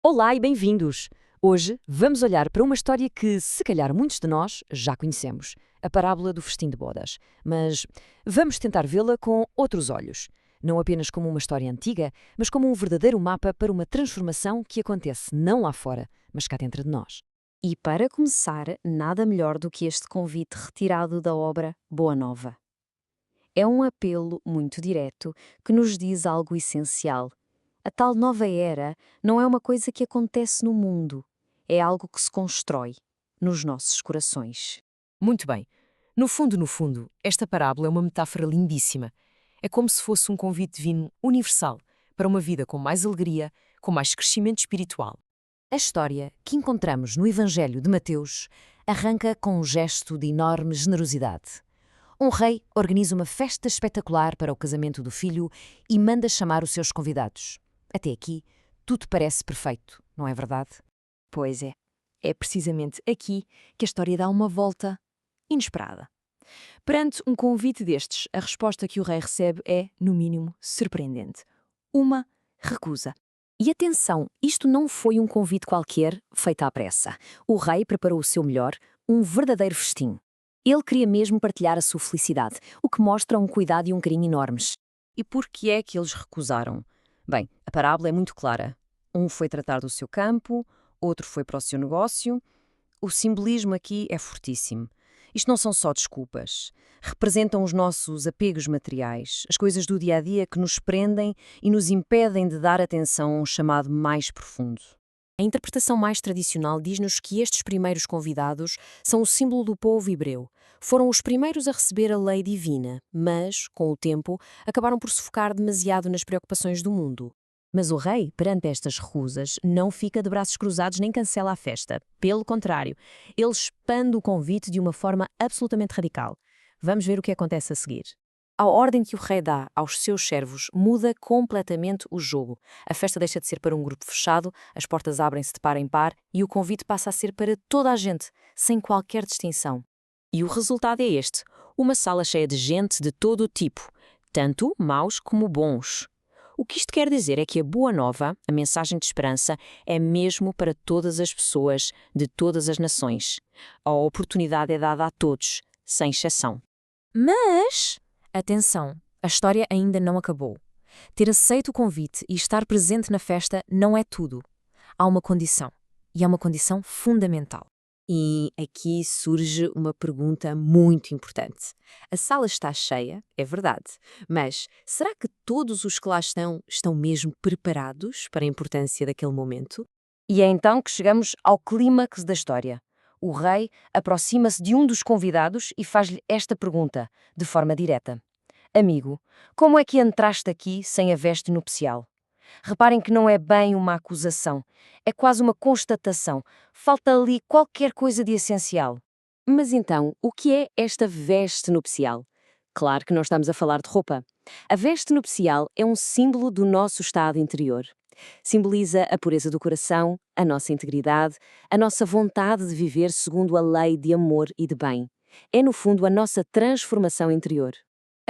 Olá e bem-vindos! Hoje vamos olhar para uma história que, se calhar, muitos de nós já conhecemos, a parábola do festim de bodas. Mas vamos tentar vê-la com outros olhos. Não apenas como uma história antiga, mas como um verdadeiro mapa para uma transformação que acontece não lá fora, mas cá dentro de nós. E para começar, nada melhor do que este convite retirado da obra Boa Nova. É um apelo muito direto que nos diz algo essencial. A tal nova era não é uma coisa que acontece no mundo, é algo que se constrói nos nossos corações. Muito bem. No fundo, esta parábola é uma metáfora lindíssima. É como se fosse um convite divino universal para uma vida com mais alegria, com mais crescimento espiritual. A história que encontramos no Evangelho de Mateus arranca com um gesto de enorme generosidade. Um rei organiza uma festa espetacular para o casamento do filho e manda chamar os seus convidados. Até aqui, tudo parece perfeito, não é verdade? Pois é precisamente aqui que a história dá uma volta inesperada. Perante um convite destes, a resposta que o rei recebe é, no mínimo, surpreendente. Uma recusa. E atenção, isto não foi um convite qualquer, feito à pressa. O rei preparou o seu melhor, um verdadeiro festim. Ele queria mesmo partilhar a sua felicidade, o que mostra um cuidado e um carinho enormes. E por que é que eles recusaram? Bem, a parábola é muito clara. Um foi tratar do seu campo, outro foi para o seu negócio. O simbolismo aqui é fortíssimo. Isto não são só desculpas. Representam os nossos apegos materiais, as coisas do dia-a-dia que nos prendem e nos impedem de dar atenção a um chamado mais profundo. A interpretação mais tradicional diz-nos que estes primeiros convidados são o símbolo do povo hebreu. Foram os primeiros a receber a lei divina, mas, com o tempo, acabaram por se focar demasiado nas preocupações do mundo. Mas o rei, perante estas recusas, não fica de braços cruzados nem cancela a festa. Pelo contrário, ele expande o convite de uma forma absolutamente radical. Vamos ver o que acontece a seguir. A ordem que o rei dá aos seus servos muda completamente o jogo. A festa deixa de ser para um grupo fechado, as portas abrem-se de par em par e o convite passa a ser para toda a gente, sem qualquer distinção. E o resultado é este: uma sala cheia de gente de todo o tipo, tanto maus como bons. O que isto quer dizer é que a boa nova, a mensagem de esperança, é mesmo para todas as pessoas, de todas as nações. A oportunidade é dada a todos, sem exceção. Mas, atenção, a história ainda não acabou. Ter aceito o convite e estar presente na festa não é tudo. Há uma condição, e é uma condição fundamental. E aqui surge uma pergunta muito importante. A sala está cheia, é verdade, mas será que todos os que lá estão mesmo preparados para a importância daquele momento? E é então que chegamos ao clímax da história. O rei aproxima-se de um dos convidados e faz-lhe esta pergunta, de forma direta: Amigo, como é que entraste aqui sem a veste nupcial? Reparem que não é bem uma acusação, é quase uma constatação. Falta ali qualquer coisa de essencial. Mas então, o que é esta veste nupcial? Claro que não estamos a falar de roupa. A veste nupcial é um símbolo do nosso estado interior. Simboliza a pureza do coração, a nossa integridade, a nossa vontade de viver segundo a lei de amor e de bem. É, no fundo, a nossa transformação interior.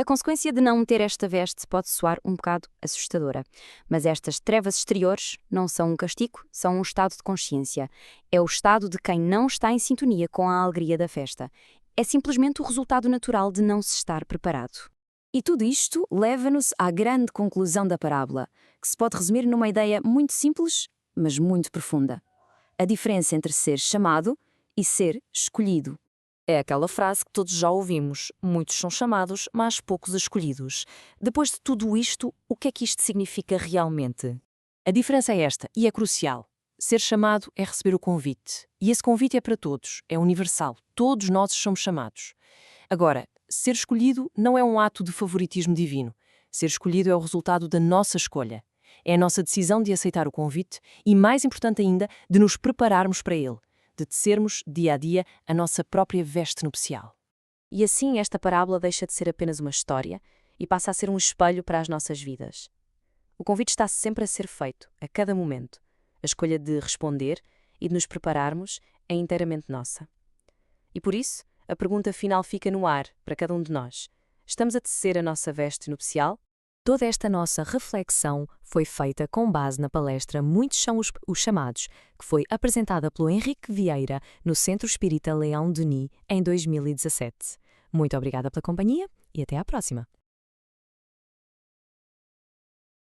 A consequência de não ter esta veste pode soar um bocado assustadora, mas estas trevas exteriores não são um castigo, são um estado de consciência. É o estado de quem não está em sintonia com a alegria da festa. É simplesmente o resultado natural de não se estar preparado. E tudo isto leva-nos à grande conclusão da parábola, que se pode resumir numa ideia muito simples, mas muito profunda. A diferença entre ser chamado e ser escolhido. É aquela frase que todos já ouvimos: muitos são chamados, mas poucos escolhidos. Depois de tudo isto, o que é que isto significa realmente? A diferença é esta, e é crucial. Ser chamado é receber o convite. E esse convite é para todos, é universal. Todos nós somos chamados. Agora, ser escolhido não é um ato de favoritismo divino. Ser escolhido é o resultado da nossa escolha. É a nossa decisão de aceitar o convite e, mais importante ainda, de nos prepararmos para ele, de tecermos, dia a dia, a nossa própria veste nupcial. E assim esta parábola deixa de ser apenas uma história e passa a ser um espelho para as nossas vidas. O convite está sempre a ser feito, a cada momento. A escolha de responder e de nos prepararmos é inteiramente nossa. E por isso, a pergunta final fica no ar para cada um de nós. Estamos a tecer a nossa veste nupcial? Toda esta nossa reflexão foi feita com base na palestra Muitos são os Chamados, que foi apresentada pelo Henrique Vieira no Centro Espírita Leão Denis em 2017. Muito obrigada pela companhia e até à próxima!